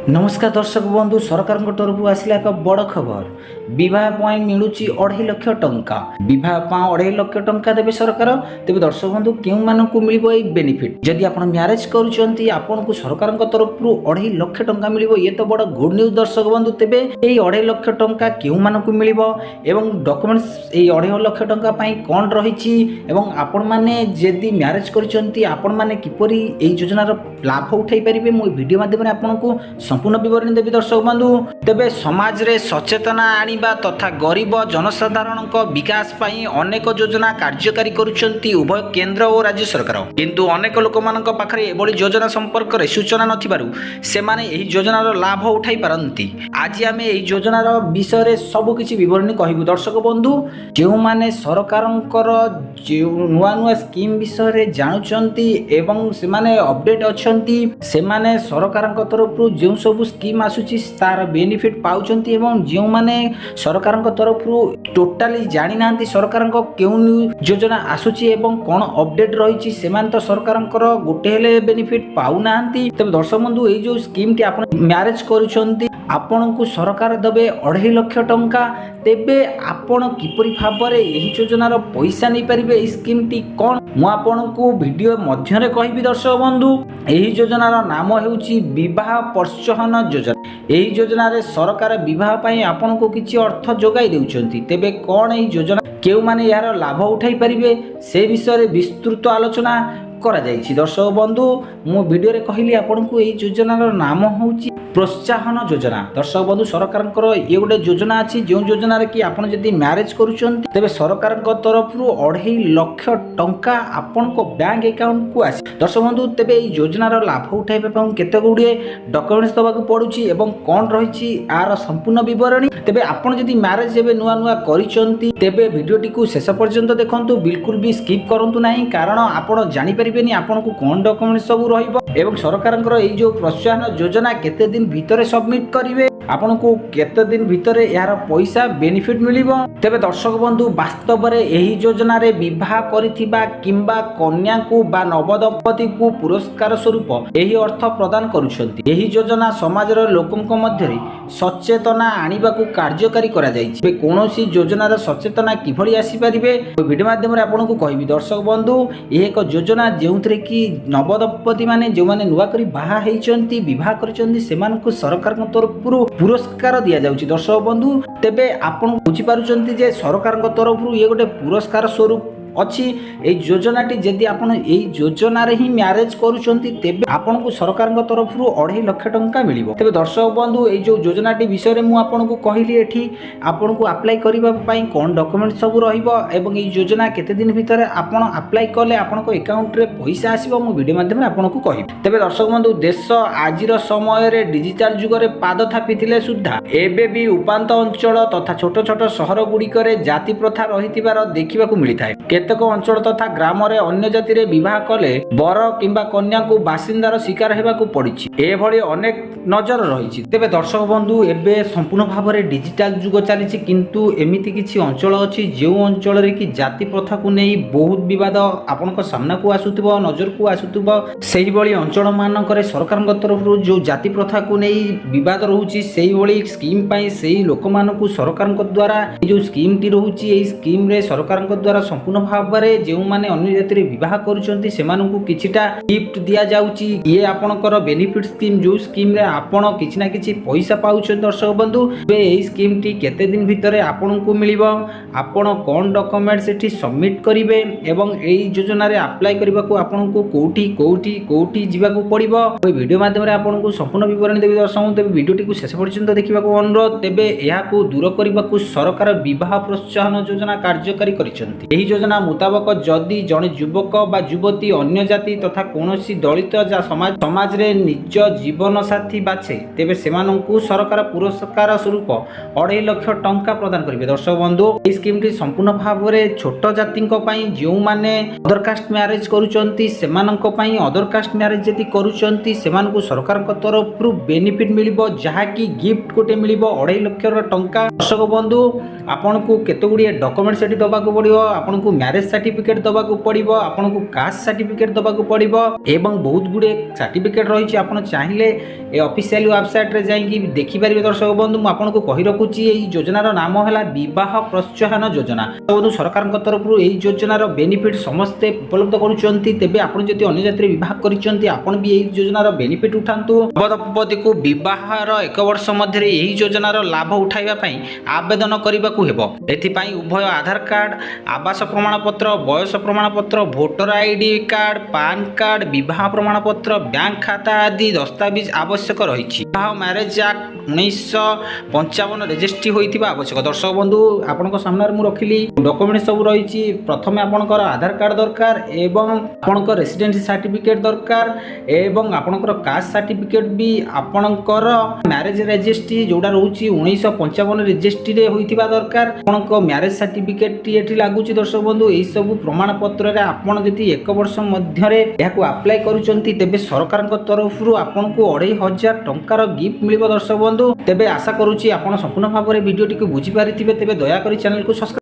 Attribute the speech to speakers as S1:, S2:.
S1: नमस्कार दर्शक बंधु सरकार तरफ आसला एक बड़ खबर बह मिलूँ 2.5 लाख टंका बह 2.5 लाख टंका देवे सरकार तेज दर्शक बंधु क्यों मानक मिल बेनिफिट जदि आप म्यारेज करुँच सरकार तरफ 2.5 लाख टंका मिल ये तो बड़ गुड न्यूज दर्शक बंधु तेज ये 2.5 लाख टंका क्यों मानक मिल डॉक्यूमेंट्स ये 2.5 लाख टंका कौन रही आपण मैंने जदि म्यारेज कर किपरि योजनार लाभ उठाई पारे मो वीडियो माध्यम आपको संपूर्ण विवरणी देवी दर्शक बंधु तेबे समाज रे सचेतना आनिबा तथा गरीब जनसाधारण विकास पाई अनेक योजना कार्यकारी करुछंती उभय केंद्र और राज्य सरकार किंतु अनेक लोक मानक पाखरे एबोली योजना संपर्क रे सूचना नथिबारु सेमाने एही योजनार लाभ उठाई पारंती। आज आमे एही योजनार विषय रे सब किछि विवरणी कहिबु दर्शक बंधु जेउ माने सरकारंकर जेउ नुआ नुआ स्कीम विषय रे जानुचंती एवं सेमाने अपडेट अछंती सेमाने सरकारंक तरफ जो सब स्कीम आसुची तार बेनिफिट पाउचंती एवं जो माने सरकार तरफ टोटाली जानी नांती सरकार केउ योजना आसुची एवं कौन अपडेट रही सेमान तो सरकार गोटे हेले बेनिफिट पाउ नांती। तब दर्शक बंधु ये जो स्कीम टी आपण मैरिज करूछंती आपण को सरकार देबे 2.5 लाख टंका तेबे आपण किपरि भाबरे एही योजनार पैसा नै परिबे ए स्कीम टी कोन मु आपण को वीडियो मध्य रे कहिबी दर्शक बंधु एही योजनार नाम हेउची विवाह प्रोत्साहन योजना। एही योजना रे सरकार विवाह पई आपण को किछि अर्थ जोगाई देउछंती तेबे कोन एही योजना केउ माने यार लाभ उठाई परिबे से विषय रे विस्तृत आलोचना करा जायछि। दर्शक बंधु मु वीडियो रे कहली आपण को एही योजनार नाम होउची प्रोत्साहन योजना। दर्शक बंधु सरकार ये गोटे योजना अच्छी जो योजना रे कि आपन जदि मैरिज करूछंती तेबे सरकार तरफ 2.5 लाख टंका आपन को बैंक अकाउंट को आसी। दर्शक बंधु तेबे ये योजनार लाभ उठाइबा पई केते गुडे डॉक्यूमेंट्स दबाक पडुची एवं कोन रहिची आर संपूर्ण विवरणी तेबे आपन जदि मैरिज एबे नुआ नुआ करिसंती तेबे वीडियोटी को शेष पर्यंत देखंतु बिल्कुल भी स्किप करंतु नाही कारण आपन जानि परिबेनी आपन को कोन डॉक्यूमेंट सब रहिबो एवं सरकार ये जो प्रोत्साहन योजना केते दिन भितरे सबमिट करिवे आपन को केते दिन भितरे यार पैसा बेनिफिट मिलिबो। तेबे दर्शक बंधु वास्तव रे एही योजना रे विवाह करिथिबा किंबा कन्या को बा नवदंपति को पुरस्कार स्वरूप एही अर्थ प्रदान करूछंती। एही योजना समाज रे लोकंक मध्य रे सचेतना आनिबा को कार्यकारी करा जायछि। बे कोनोसी योजना रे सचेतना किभଳି आसी परिबे वीडियो माध्यम रे आपन को कहिबी दर्शक बंधु एही एक योजना जेउथरे कि नवदंपति माने जो माने नुआ करी बाहा हेइचंती विवाह करचंती सेमान को सरकार तरफ पुरस्कार दिया जाउची। दर्शक बंधु तेबे आपण बुझी पारुचंती जे सरकार तरफ ये गोटे पुरस्कार स्वरूप अच्छी योजनाटी जदि आपण योजना रे ही मैरिज करूछंती तेबे आपण को सरकार तरफ 2.5 लाख टंका मिलिबो। तेबे दर्शक बंधु ए जो योजनाटी विषय रे मु आपण को कहली एठी आपण को अप्लाई करिबा पई कोन डॉक्यूमेंट सब रहिबो एवं ए योजना केते दिन भितरे आपण अप्लाई कले आपण को अकाउंट रे पैसा आसीबो मु वीडियो माध्यम रे आपण को कहि। तेबे दर्शक बंधु देश आजिर समय रे डिजिटल जुग रे पाद थापिथिले सुद्धा एबे भी उपांत अंचल तथा छोट छोट शहर गुडी करे जाति प्रथा रहितिबार देखिबा को मिलि थाए। केतक अंचल तथा ग्राम रे अन्य जाति रे विवाह कले बर किंबा कन्या को बासिंदार शिकार हेबा को पड़िछि ए भली अनेक नजर रहिछि। तेबे दर्शक बंधु एबे संपूर्ण भाव रे डिजिटल जुग चलिछि किंतु एमिति किछि अंचल अछि जे अंचल रे कि जाति प्रथा को नै बहुत विवाद आपनक सामना को आसुथिबो नजर को आसुथिबो सेही भली अंचल मान करे सरकार तरफ जो जाति प्रथा को नै विवाद रहउछि सेही भली स्कीम पई सेही लोक मान को सरकार द्वारा जो स्कीम टी रहउछि ए स्कीम रे सरकार द्वारा संपूर्ण भाव जो माने अन्य जाति रे विवाह करूछंती सेमानकु किछिटा गिफ्ट दिया जाउची। ये आपनकर बेनिफिट स्कीम जो स्कीम रे आपण किछि ना किछि पैसा पाउछन। दर्शक बंधु ए स्कीम टी केते दिन भितरे आपनकु मिलिबो आपण कोन डॉक्यूमेंट सेठी सबमिट करिवे एवं ए योजना रे अप्लाई करबाकू आपनकु कोठी जिबाकू पड़िबो ओइ वीडियो माध्यम रे आपनकु संपूर्ण विवरण देबी। दर्शक तेबे वीडियोटी को शेष पर्यंत देखिबाकू अनुरोध। तेबे एहाकू दूर करबाकू सरकार विवाह प्रोत्साहन योजना कार्यकारी करिसंती। एही योजना मुताबक जदि जड़े युवक बा युवती अन्य जाति तथा कौनसी दलित समाज रे निज जीवन साथी बाछे तेबे सेमानंकु सरकार पुरस्कार स्वरूप 2.5 लाख टंका प्रदान करिवे। दर्शक बंधु ए स्कीम टी संपूर्ण भाव रे छोट जातिंक पई जेउ माने अदर कास्ट मैरिज करूचंती सेमानंक पई अदर कास्ट मैरिज जति करूचंती सेमानकु सरकार तरफ बेनिफिट मिलिबो जहा कि गिफ्ट कोटे मिलिबो 2.5 लाख टंका। दर्शक बंधु आपन को केते गुडी डॉक्यूमेंट सेठी दबाको पड़िबो आपन को ମ୍ୟାରେଜ ସାର୍ଟିଫିକେଟ୍ ଦେବାକୁ ପଡ଼ିବ, ଆପଣଙ୍କୁ କାଷ୍ଟ ସାର୍ଟିଫିକେଟ୍ ଦେବାକୁ ପଡ଼ିବ ଏବଂ ବହୁତ ଗୁଡ଼ିଏ ସାର୍ଟିଫିକେଟ୍ ରହିଛି। ଆପଣ ଚାହିଁଲେ ଏ ଅଫିସିଆଲି ୱେବସାଇଟ୍ରେ ଯାଇକି ଦେଖିପାରିବେ। ଦର୍ଶକ ବନ୍ଧୁ ମୁଁ ଆପଣଙ୍କୁ କହି ରଖୁଛି ଏହି ଯୋଜନାର ନାମ ହେଲା ବିବାହ ପ୍ରୋତ୍ସାହନ ଯୋଜନା। ବନ୍ଧୁ ସରକାରଙ୍କ ତରଫରୁ ଏହି ଯୋଜନାର ବେନିଫିଟ୍ ସମସ୍ତେ ଉପଲବ୍ଧ କରୁଛନ୍ତି। ତେବେ ଆପଣ ଯଦି ଅନ୍ୟ ଜାତିରେ ବିବାହ କରିଛନ୍ତି ଆପଣ ବି ଏହି ଯୋଜନାର ବେନିଫିଟ୍ ଉଠାନ୍ତୁ। ନବଦମ୍ପତିକୁ ବିବାହର 1 ବର୍ଷ ମଧ୍ୟରେ ଏହି ଯୋଜନାର ଲାଭ ଉଠାଇବା ପାଇଁ ଆବେଦନ କରିବାକୁ ହେବ। ଏଥିପାଇଁ ଉଭୟ ଆଧାର କାର୍ଡ଼, ଆବାସ ପ୍ରମାଣପତ୍ର, ବୟସ ପ୍ରମାଣପତ୍ର, voter ID card, PAN card, ବିବାହ ପ୍ରମାଣପତ୍ର, ବ୍ୟାଙ୍କ ଖାତା ଆଦି ଦସ୍ତାବିଜ ଆବଶ୍ୟକ ରହିଛି। ବିବାହ ମ୍ୟାରେଜ ଆକ୍ଟ 1955 ରେଜିଷ୍ଟ୍ରି ହୋଇଥିବା ଆବଶ୍ୟକ। ଦର୍ଶକ ବନ୍ଧୁ ଆପଣଙ୍କ ସାମ୍ନାରେ ମୁଁ ରଖିଲି ଡକୁମେଣ୍ଟ ସବୁ ରହିଛି। ପ୍ରଥମେ ଆପଣଙ୍କର ଆଧାର କାର୍ଡ଼ ଦରକାର ଏବଂ ଆପଣଙ୍କ ରେସିଡେନ୍ସି ସାର୍ଟିଫିକେଟ୍ ଦରକାର ଏବଂ ଆପଣଙ୍କର କାଷ୍ଟ ସାର୍ଟିଫିକେଟ୍ ବି ଆପଣଙ୍କର ମ୍ୟାରେଜ ରେଜିଷ୍ଟ୍ରି ଯେଉଁଟା ରହୁଛି 1955 ରେଜିଷ୍ଟ୍ରିରେ ହୋଇଥିବା ଦରକାର। ଆପଣଙ୍କ ମ୍ୟାରେଜ ସାର୍ଟିଫିକେଟ୍ଟି ଏଠି ଲାଗୁଛି। ଦର୍ଶକ ବନ୍ଧୁ ଏହିସବୁ ପ୍ରମାଣପତ୍ରରେ ଆପଣ ଯଦି 1 ବର୍ଷ ମଧ୍ୟରେ ଏହାକୁ ଆପ୍ଲାଏ କରୁଛନ୍ତି ତେବେ ସରକାରଙ୍କ ତରଫରୁ ଆପଣଙ୍କୁ 2500 ଟଙ୍କାର ଗିଫ୍ଟ ମିଳିବ। ଦର୍ଶକ ବନ୍ଧୁ ତେବେ ଆଶା କରୁଛି ଆପଣ ସମ୍ପୂର୍ଣ୍ଣ ଭାବରେ ଭିଡ଼ିଓଟିକୁ ବୁଝିପାରିଥିବେ। ତେବେ ଦୟାକରି ଚ୍ୟାନେଲକୁ ସବସ୍କ୍ରାଇବ୍